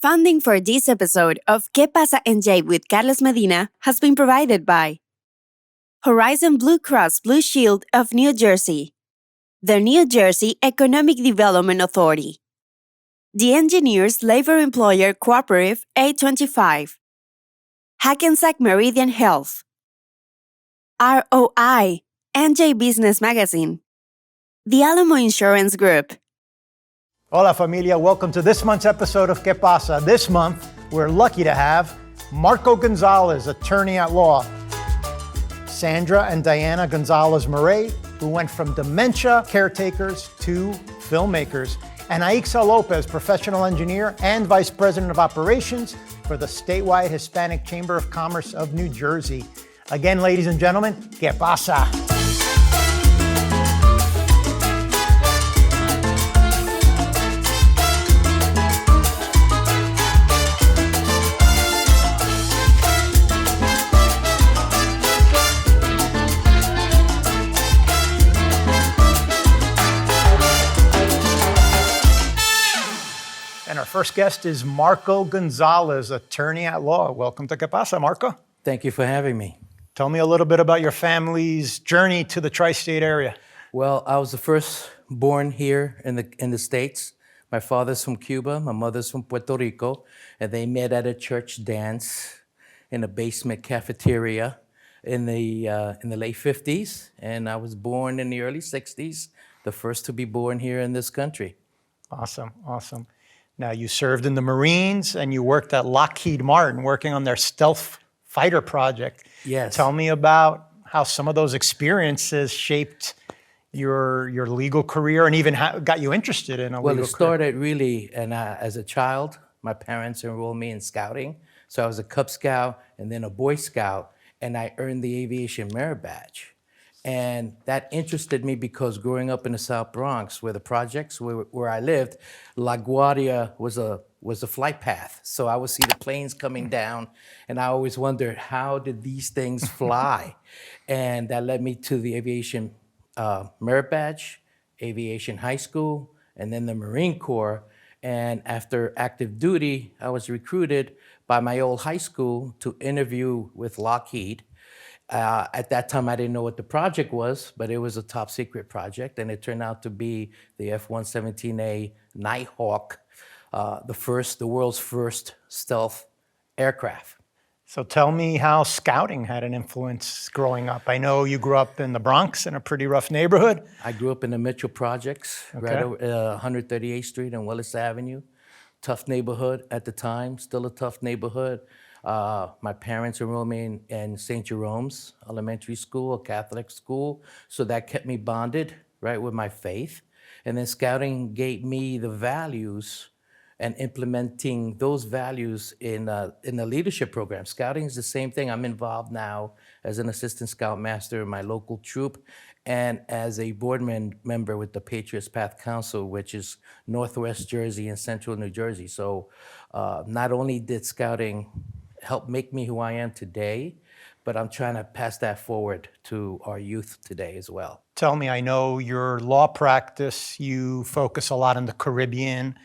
Funding for this episode of Qué Pasa NJ with Carlos Medina has been provided by Horizon Blue Cross Blue Shield of New Jersey, the New Jersey Economic Development Authority, the Engineers Labor Employer Cooperative A25, Hackensack Meridian Health, ROI, NJ Business Magazine, the Alamo Insurance Group. Hola familia, welcome to this month's episode of Qué Pasa. This month, we're lucky to have Marco Gonzalez, attorney at law, Sandra and Diana Gonzalez-Morett, who went from dementia caretakers to filmmakers, and Aixa Lopez, professional engineer and vice president of operations for the statewide Hispanic Chamber of Commerce of New Jersey. Again, ladies and gentlemen, ¿Qué pasa? And our first guest is Marco Gonzalez, attorney at law. Welcome to Qué Pasa, Marco. Thank you for having me. Tell me a little bit about your family's journey to the tri-state area. Well, I was the first born here in the States. My father's from Cuba, my mother's from Puerto Rico, and they met at a church dance in a basement cafeteria in the late 50s, and I was born in the early 60s, the first to be born here in this country. Awesome, awesome. Now, you served in the Marines and you worked at Lockheed Martin, working on their stealth fighter project. Yes. Tell me about how some of those experiences shaped your legal career and even got you interested in a legal career. Well, it started really, and as a child, my parents enrolled me in scouting. So I was a Cub Scout and then a Boy Scout, and I earned the Aviation Merit Badge. And that interested me because growing up in the South Bronx, where the projects where I lived, LaGuardia was a flight path. So I would see the planes coming down, and I always wondered, how did these things fly? And that led me to the Aviation Merit Badge, Aviation High School, and then the Marine Corps. And after active duty, I was recruited by my old high school to interview with Lockheed. At that time, I didn't know what the project was, but it was a top secret project, and it turned out to be the F-117A Nighthawk, the world's first stealth aircraft. So tell me how scouting had an influence growing up. I know you grew up in the Bronx, in a pretty rough neighborhood. I grew up in the Mitchell Projects, Okay. right over 138th Street and Willis Avenue. Tough neighborhood at the time, still a tough neighborhood. My parents enrolled me in St. Jerome's Elementary School, a Catholic school, so that kept me bonded, right, with my faith. And then scouting gave me the values and implementing those values in the leadership program. Scouting is the same thing. I'm involved now as an assistant scoutmaster in my local troop and as a board member with the Patriots Path Council, which is Northwest Jersey and Central New Jersey. So not only did scouting help make me who I am today, but I'm trying to pass that forward to our youth today as well. Tell me, I know your law practice, you focus a lot in the Caribbean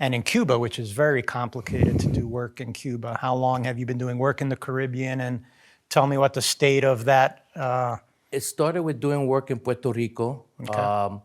and in Cuba, which is very complicated to do work in Cuba. How long have you been doing work in the Caribbean? And tell me what the state of that... It started with doing work in Puerto Rico Okay.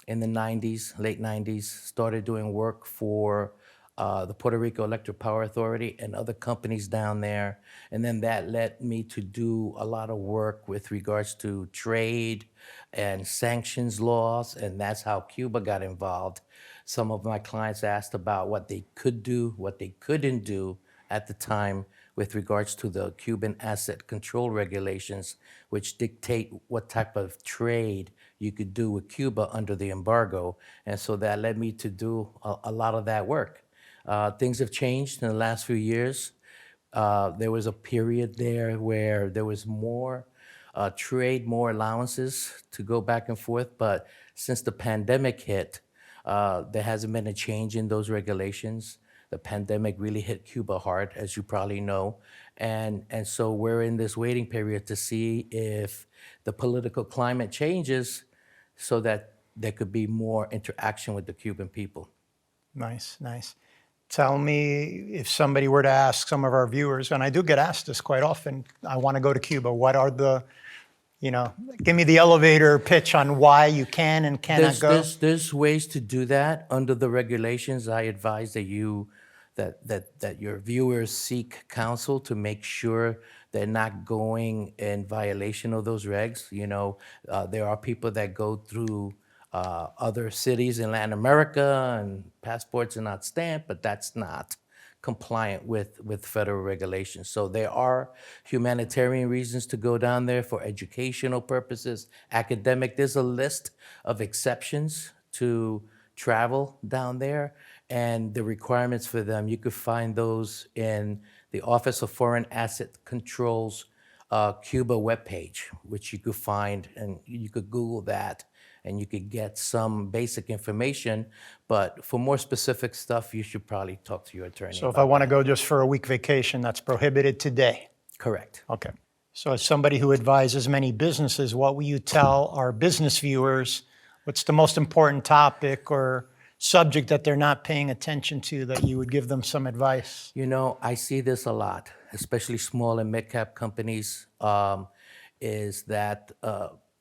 in the 90s, late 90s. Started doing work for the Puerto Rico Electric Power Authority and other companies down there. And then that led me to do a lot of work with regards to trade and sanctions laws, and that's how Cuba got involved. Some of my clients asked about what they could do, what they couldn't do at the time with regards to the Cuban asset control regulations, which dictate what type of trade you could do with Cuba under the embargo. And so that led me to do a lot of that work. Things have changed in the last few years. There was a period there where there was more trade, more allowances to go back and forth. But since the pandemic hit, there hasn't been a change in those regulations. The pandemic really hit Cuba hard, as you probably know. And so we're in this waiting period to see if the political climate changes so that there could be more interaction with the Cuban people. Nice, nice. Tell me, if somebody were to ask some of our viewers, and I do get asked this quite often, I want to go to Cuba. What are the, give me the elevator pitch on why you can and cannot go. There's ways to do that under the regulations. I advise that your viewers seek counsel to make sure they're not going in violation of those regs. There are people that go through other cities in Latin America and passports are not stamped, but that's not compliant with federal regulations. So there are humanitarian reasons to go down there for educational purposes, academic. There's a list of exceptions to travel down there and the requirements for them. You could find those in the Office of Foreign Asset Control's Cuba webpage, which you could find, and you could Google that, and you could get some basic information. But for more specific stuff, you should probably talk to your attorney. So if I want to go just for a week vacation, that's prohibited today? Correct. Okay. So as somebody who advises many businesses, what will you tell our business viewers? What's the most important topic or subject that they're not paying attention to that you would give them some advice? I see this a lot, especially small and mid-cap companies, is that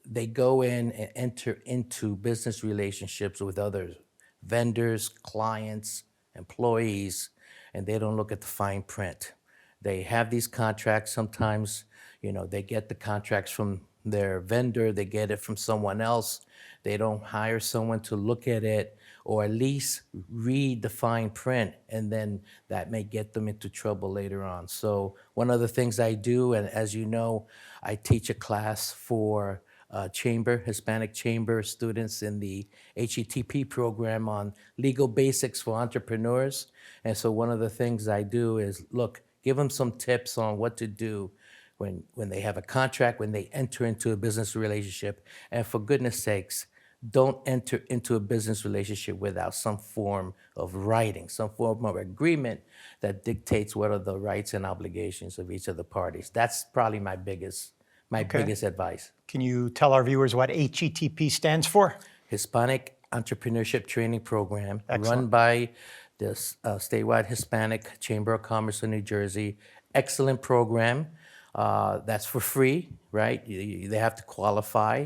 they go in and enter into business relationships with other vendors, clients, employees, and they don't look at the fine print. They have these contracts. Sometimes, they get the contracts from their vendor, they get it from someone else. They don't hire someone to look at it or at least read the fine print, and then that may get them into trouble later on. So one of the things I do, and as you know, I teach a class for Hispanic Chamber students in the HETP program on legal basics for entrepreneurs. And so one of the things I do is, give them some tips on what to do when they have a contract, when they enter into a business relationship. And for goodness sakes, don't enter into a business relationship without some form of writing, some form of agreement that dictates what are the rights and obligations of each of the parties. That's probably my biggest advice. Can you tell our viewers what HETP stands for? Hispanic Entrepreneurship Training Program. Excellent. Run by the statewide Hispanic Chamber of Commerce in New Jersey. Excellent program. That's for free, right? They have to qualify.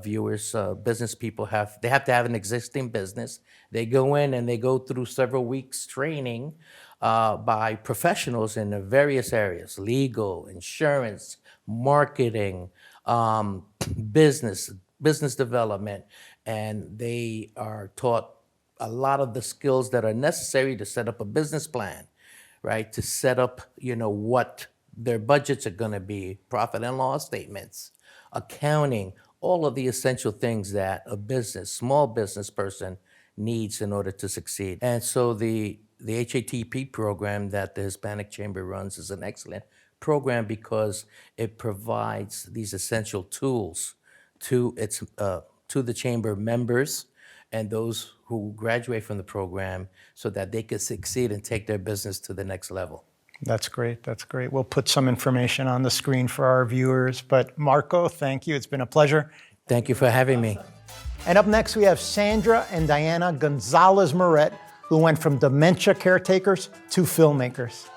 Viewers, business people they have to have an existing business. They go in and they go through several weeks training by professionals in the various areas: legal, insurance, marketing, business development, and they are taught a lot of the skills that are necessary to set up a business plan, right? To set up, what their budgets are going to be, profit and loss statements, accounting, all of the essential things that a small business person needs in order to succeed. And so the HATP program that the Hispanic Chamber runs is an excellent program because it provides these essential tools to the chamber members and those who graduate from the program so that they can succeed and take their business to the next level. That's great. That's great. We'll put some information on the screen for our viewers. But Marco, thank you. It's been a pleasure. Thank you for having me. And up next, we have Sandra and Diana Gonzalez-Morett, who went from dementia caretakers to filmmakers.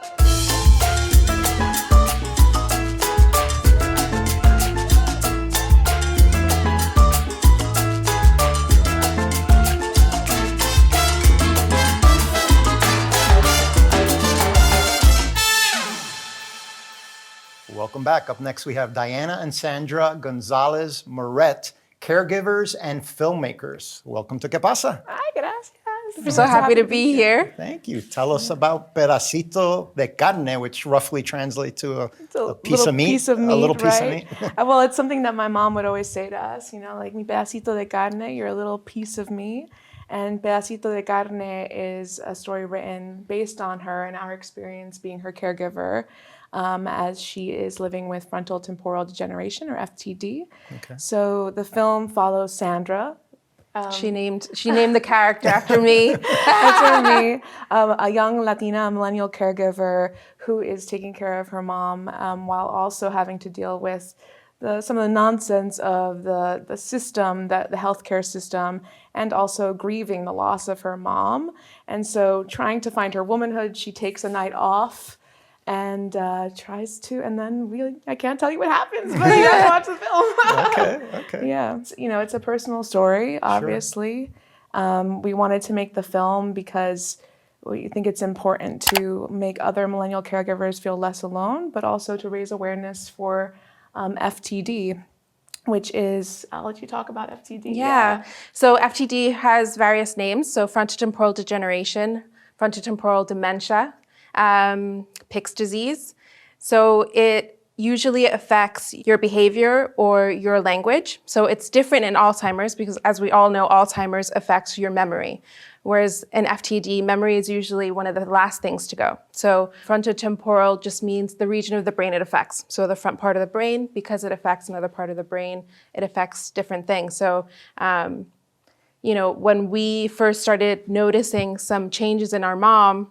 Welcome back. Up next, we have Diana and Sandra Gonzalez-Morett, caregivers and filmmakers. Welcome to Qué Pasa. Hi, gracias. I'm so happy to be here. Thank you. Tell us about Pedacito de Carne, which roughly translates to a piece of meat. A little piece of meat. Well, it's something that my mom would always say to us, like mi pedacito de carne, you're a little piece of me. And Pedacito de Carne is a story written based on her and our experience being her caregiver, as she is living with frontotemporal degeneration, or FTD. Okay. So the film follows Sandra. She named the character after me. After me, a young Latina millennial caregiver who is taking care of her mom while also having to deal with some of the nonsense of the system, the healthcare system, and also grieving the loss of her mom. And so trying to find her womanhood, she takes a night off and tries to, and then really, I can't tell you what happens, but you have to watch the film. Okay. Yeah, it's a personal story, obviously. We wanted to make the film because we think it's important to make other millennial caregivers feel less alone, but also to raise awareness for FTD, which is, I'll let you talk about FTD. Yeah. So FTD has various names. So frontotemporal degeneration, frontotemporal dementia, Pick's disease. So it usually affects your behavior or your language. So it's different in Alzheimer's because, as we all know, Alzheimer's affects your memory. Whereas in FTD, memory is usually one of the last things to go. So frontotemporal just means the region of the brain it affects. So the front part of the brain, because it affects another part of the brain, it affects different things. So, when we first started noticing some changes in our mom,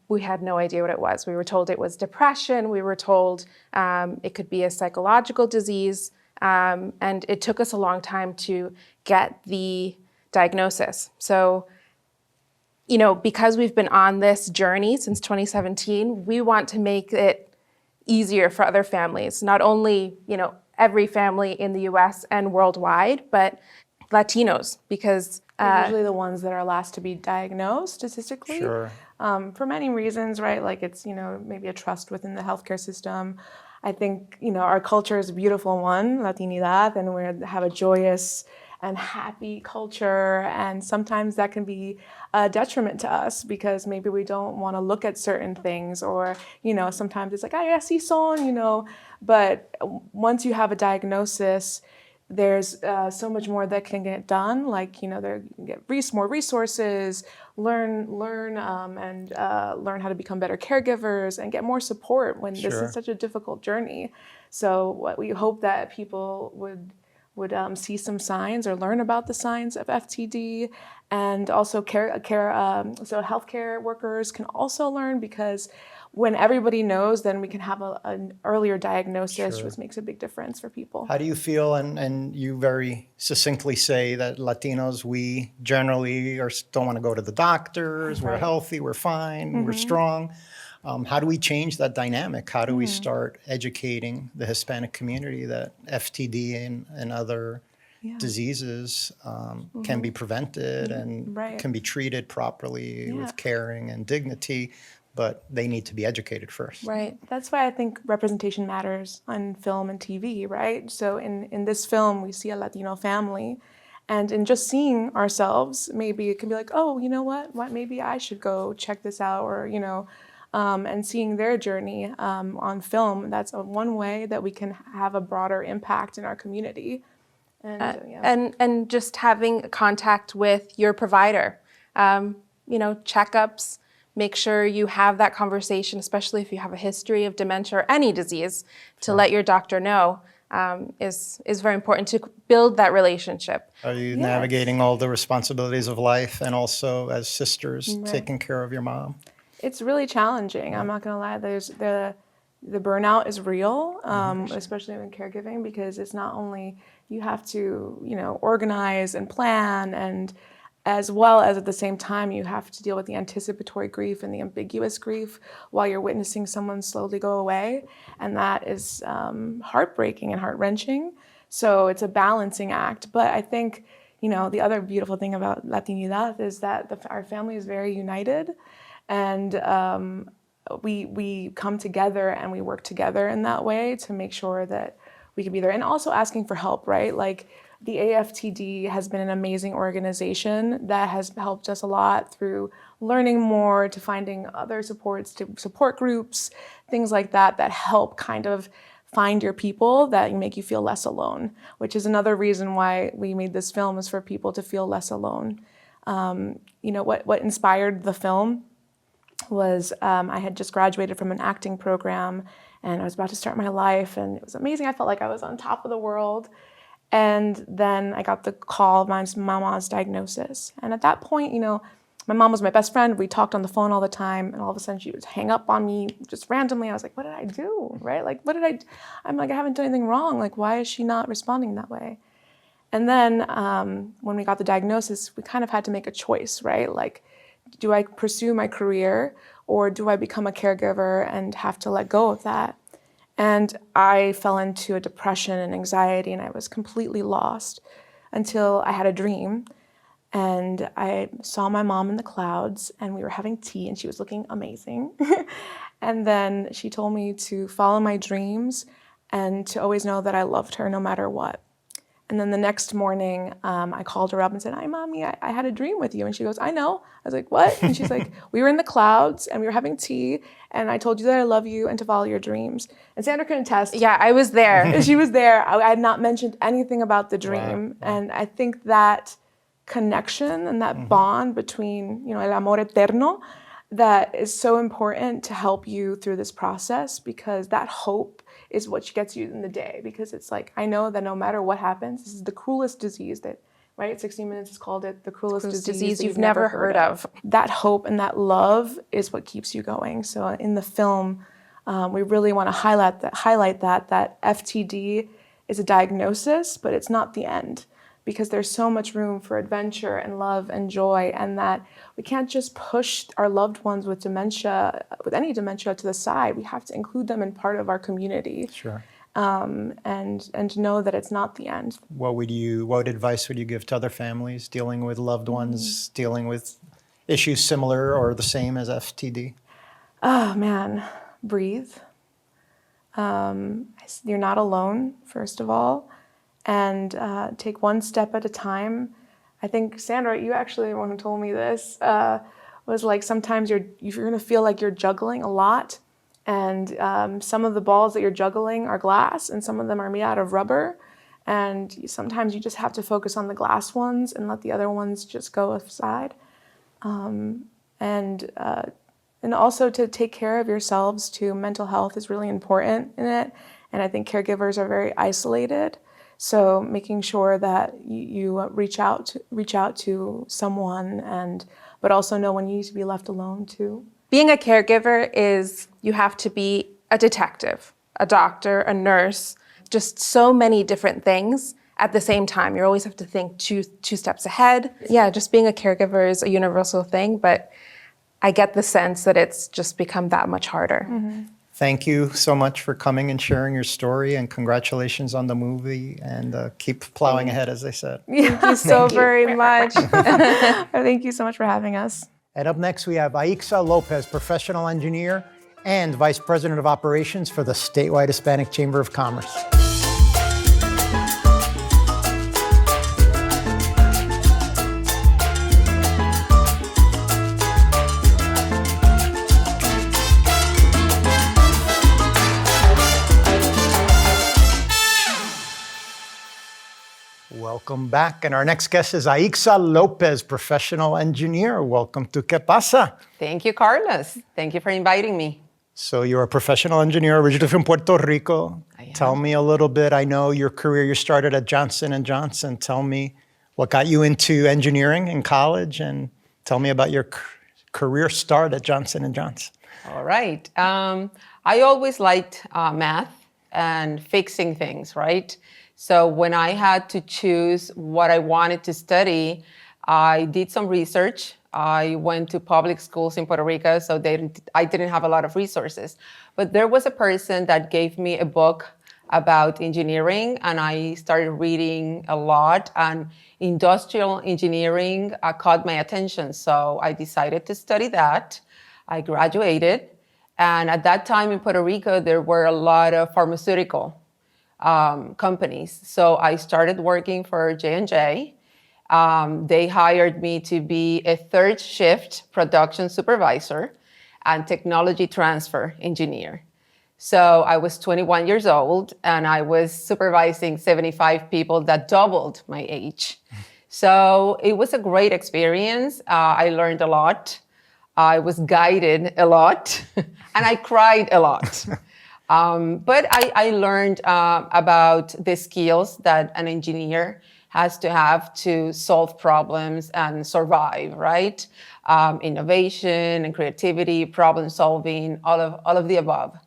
we had no idea what it was. We were told it was depression. We were told it could be a psychological disease. And it took us a long time to get the diagnosis. So, because we've been on this journey since 2017, we want to make it easier for other families, not only, every family in the US and worldwide, but Latinos, because They're usually the ones that are last to be diagnosed statistically. Sure. For many reasons, right? Like it's, maybe a trust within the healthcare system. I think, our culture is a beautiful one, Latinidad, and we have a joyous and happy culture. And sometimes that can be a detriment to us because maybe we don't want to look at certain things or, sometimes it's like, ay, así son, But once you have a diagnosis, there's so much more that can get done. Like, there you can get more resources, learn how to become better caregivers and get more support when this is such a difficult journey. So what we hope that people would see some signs or learn about the signs of FTD, and also so healthcare workers can also learn, because when everybody knows, then we can have an earlier diagnosis, which makes a big difference for people. How do you feel, and you very succinctly say that Latinos, we generally don't want to go to the doctors, we're healthy, we're fine, we're strong. How do we change that dynamic? How do we start educating the Hispanic community that FTD and other diseases can be prevented and can be treated properly with caring and dignity, but they need to be educated first. Right. That's why I think representation matters on film and TV, right? So in this film, we see a Latino family, and in just seeing ourselves, maybe it can be like, oh, you know what? Maybe I should go check this out, or, and seeing their journey on film, that's one way that we can have a broader impact in our community. And just having contact with your provider, checkups, make sure you have that conversation, especially if you have a history of dementia or any disease, to let your doctor know is very important to build that relationship. Are you navigating all the responsibilities of life and also as sisters taking care of your mom? It's really challenging. I'm not going to lie. There's the burnout is real, especially in caregiving, because it's not only you have to, organize and plan, and as well as at the same time, you have to deal with the anticipatory grief and the ambiguous grief while you're witnessing someone slowly go away. And that is heartbreaking and heart-wrenching. So it's a balancing act. But I think, the other beautiful thing about Latinidad is that our family is very united. And we come together and we work together in that way to make sure that we can be there. And also asking for help, right? Like, the AFTD has been an amazing organization that has helped us a lot through learning more, to finding other supports, to support groups, things like that help kind of find your people, that make you feel less alone, which is another reason why we made this film, is for people to feel less alone. What inspired the film was I had just graduated from an acting program, and I was about to start my life, and it was amazing. I felt like I was on top of the world. And then I got the call of my mom's diagnosis. And at that point, my mom was my best friend. We talked on the phone all the time, and all of a sudden she would hang up on me just randomly. I was like, what did I do, right? Like, I'm like, I haven't done anything wrong. Like, why is she not responding that way? And then when we got the diagnosis, we kind of had to make a choice, right? Like, do I pursue my career, or do I become a caregiver and have to let go of that? And I fell into a depression and anxiety, and I was completely lost until I had a dream. And I saw my mom in the clouds, and we were having tea, and she was looking amazing. And then she told me to follow my dreams and to always know that I loved her no matter what. And then the next morning, I called her up and said, hi, Mommy, I had a dream with you. And she goes, I know. I was like, what? And she's like, we were in the clouds, and we were having tea, and I told you that I love you and to follow your dreams. And Sandra can attest. Yeah, I was there. She was there. I had not mentioned anything about the dream. Wow. And I think that connection and that bond between, el amor eterno, that is so important to help you through this process, because that hope is what gets you in the day. Because it's like, I know that no matter what happens, this is the cruelest disease that, right? 60 Minutes has called it the cruelest disease you've never heard of. That hope and that love is what keeps you going. So in the film, we really want to highlight that FTD is a diagnosis, but it's not the end. Because there's so much room for adventure and love and joy, and that we can't just push our loved ones with dementia, with any dementia, to the side. We have to include them in part of our community. Sure. And know that it's not the end. What advice would you give to other families dealing with loved ones, dealing with issues similar or the same as FTD? Oh man, breathe. You're not alone, first of all. And take one step at a time. I think, Sandra, you actually the one who told me this, was like sometimes you're going to feel like you're juggling a lot, and some of the balls that you're juggling are glass, and some of them are made out of rubber, and sometimes you just have to focus on the glass ones and let the other ones just go aside. And also to take care of yourselves too. Mental health is really important in it, and I think caregivers are very isolated. So making sure that you reach out to someone, but also know when you need to be left alone too. Being a caregiver is, you have to be a detective, a doctor, a nurse, just so many different things at the same time. You always have to think two steps ahead. Yeah, just being a caregiver is a universal thing, but I get the sense that it's just become that much harder. Mm-hmm. Thank you so much for coming and sharing your story, and congratulations on the movie, and keep plowing ahead, as they said. Thank you so very much. Thank you so much for having us. And up next, we have Aixa Lopez, professional engineer and vice president of operations for the statewide Hispanic Chamber of Commerce. Welcome back. And our next guest is Aixa Lopez, professional engineer. Welcome to Qué Pasa. Thank you, Carlos. Thank you for inviting me. So you're a professional engineer originally from Puerto Rico. I am. Tell me a little bit. I know your career, you started at Johnson & Johnson. Tell me what got you into engineering in college, and tell me about your career start at Johnson & Johnson. All right. I always liked math and fixing things, right? So when I had to choose what I wanted to study, I did some research. I went to public schools in Puerto Rico, so I didn't have a lot of resources. But there was a person that gave me a book about engineering, and I started reading a lot, and industrial engineering caught my attention. So I decided to study that. I graduated, and at that time in Puerto Rico, there were a lot of pharmaceutical companies. So I started working for J&J. They hired me to be a third shift production supervisor and technology transfer engineer. So I was 21 years old, and I was supervising 75 people that doubled my age. So it was a great experience. I learned a lot. I was guided a lot, and I cried a lot. But I learned about the skills that an engineer has to have to solve problems and survive, right? Innovation and creativity, problem solving, all of the above.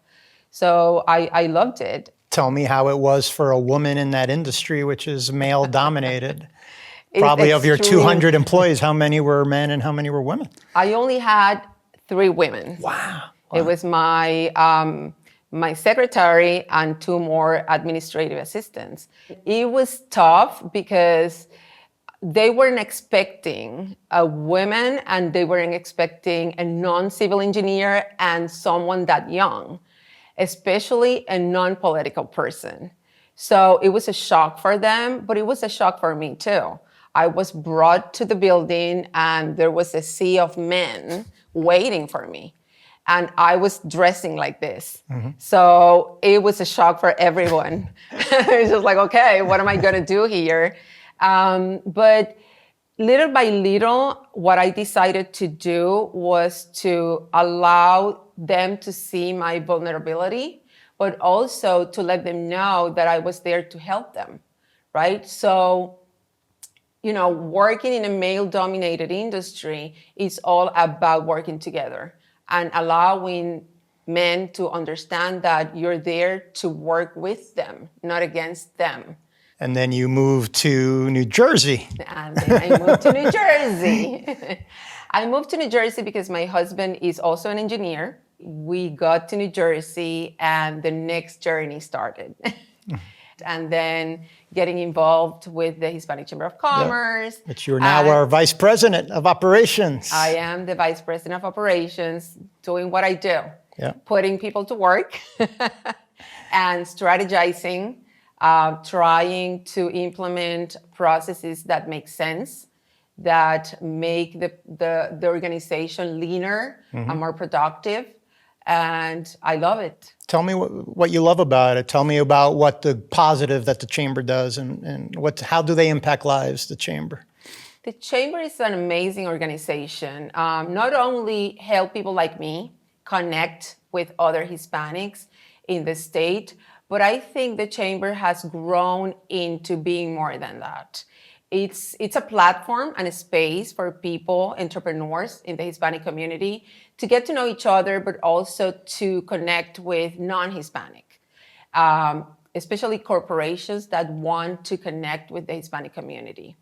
So I loved it. Tell me how it was for a woman in that industry, which is male dominated. Probably of your 200 employees, how many were men and how many were women? I only had 3 women. Wow. It was my secretary and 2 more administrative assistants. It was tough because they weren't expecting a woman and they weren't expecting a non-civil engineer and someone that young, especially a non-political person. So it was a shock for them, but it was a shock for me too. I was brought to the building and there was a sea of men waiting for me. And I was dressing like this. Mm-hmm. So it was a shock for everyone. It's just like, okay, what am I gonna do here? But little by little, what I decided to do was to allow them to see my vulnerability, but also to let them know that I was there to help them, right? So, working in a male-dominated industry is all about working together and allowing men to understand that you're there to work with them, not against them. And then you moved to New Jersey. And then I moved to New Jersey. I moved to New Jersey because my husband is also an engineer. We got to New Jersey and the next journey started. And then getting involved with the Hispanic Chamber of Commerce. Yep. But you're now our Vice President of Operations. I am the Vice President of Operations, doing what I do. Yep. Putting people to work and strategizing, trying to implement processes that make sense, that make the organization leaner and more productive. And I love it. Tell me what you love about it. Tell me about what the positive that the Chamber does and how do they impact lives, the Chamber? The Chamber is an amazing organization. Not only help people like me connect with other Hispanics in the state, but I think the Chamber has grown into being more than that. It's a platform and a space for people, entrepreneurs in the Hispanic community, to get to know each other, but also to connect with non-Hispanic, especially corporations that want to connect with the Hispanic community.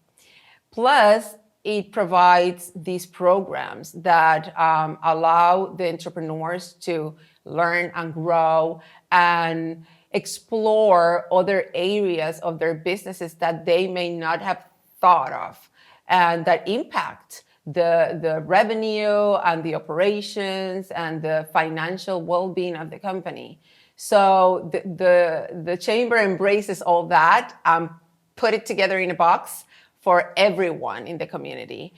Plus, it provides these programs that allow the entrepreneurs to learn and grow and explore other areas of their businesses that they may not have thought of and that impact the revenue and the operations and the financial well-being of the company. So the Chamber embraces all that and put it together in a box for everyone in the community.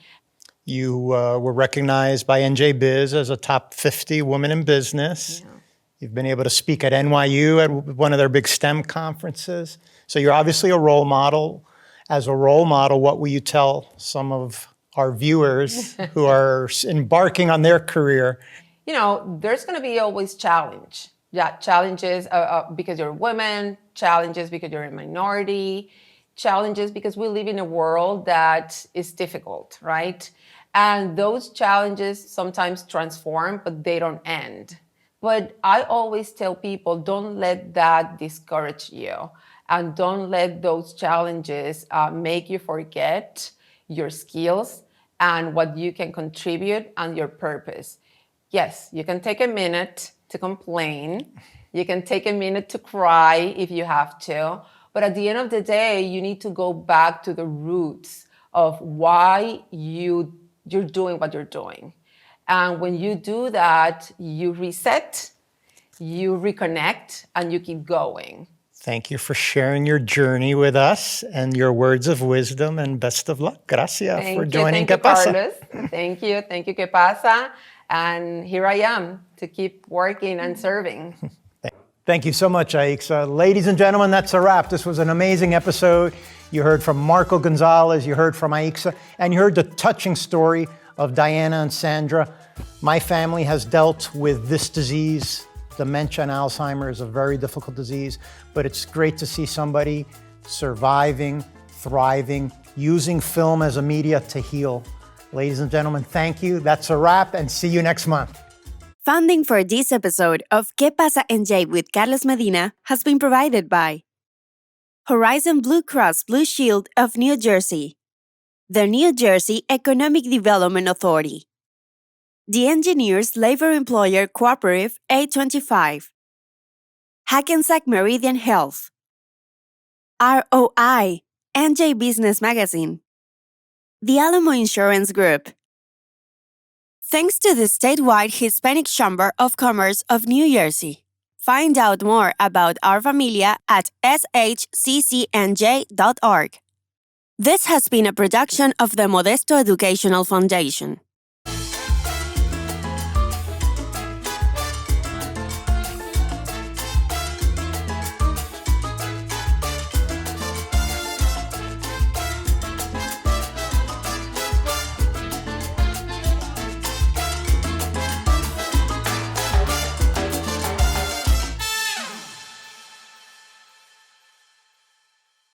You were recognized by NJ Biz as a top 50 woman in business. Yeah. You've been able to speak at NYU at one of their big STEM conferences. So you're obviously a role model. As a role model, what will you tell some of our viewers who are embarking on their career? There's going to be always challenge. Yeah, challenges because you're a woman, challenges because you're a minority, challenges because we live in a world that is difficult, right? And those challenges sometimes transform, but they don't end. But I always tell people, don't let that discourage you. And don't let those challenges make you forget your skills and what you can contribute and your purpose. Yes, you can take a minute to complain. You can take a minute to cry if you have to. But at the end of the day, you need to go back to the roots of why you're doing what you're doing. And when you do that, you reset, you reconnect, and you keep going. Thank you for sharing your journey with us and your words of wisdom, and best of luck. Gracias for joining Qué Pasa. Carlos. Thank you, Qué Pasa. And here I am to keep working and serving. Thank you so much, Aixa. Ladies and gentlemen, that's a wrap. This was an amazing episode. You heard from Marco Gonzalez, you heard from Aixa, and you heard the touching story of Diana and Sandra. My family has dealt with this disease. Dementia and Alzheimer's is a very difficult disease, but it's great to see somebody surviving, thriving, using film as a media to heal. Ladies and gentlemen, thank you. That's a wrap, and see you next month. Funding for this episode of Qué Pasa en Jay with Carlos Medina has been provided by Horizon Blue Cross Blue Shield of New Jersey, the New Jersey Economic Development Authority, the Engineers Labor Employer Cooperative A25, Hackensack Meridian Health, ROI, NJ Business Magazine, the Alamo Insurance Group. Thanks to the statewide Hispanic Chamber of Commerce of New Jersey. Find out more about our familia at shccnj.org. This has been a production of the Modesto Educational Foundation.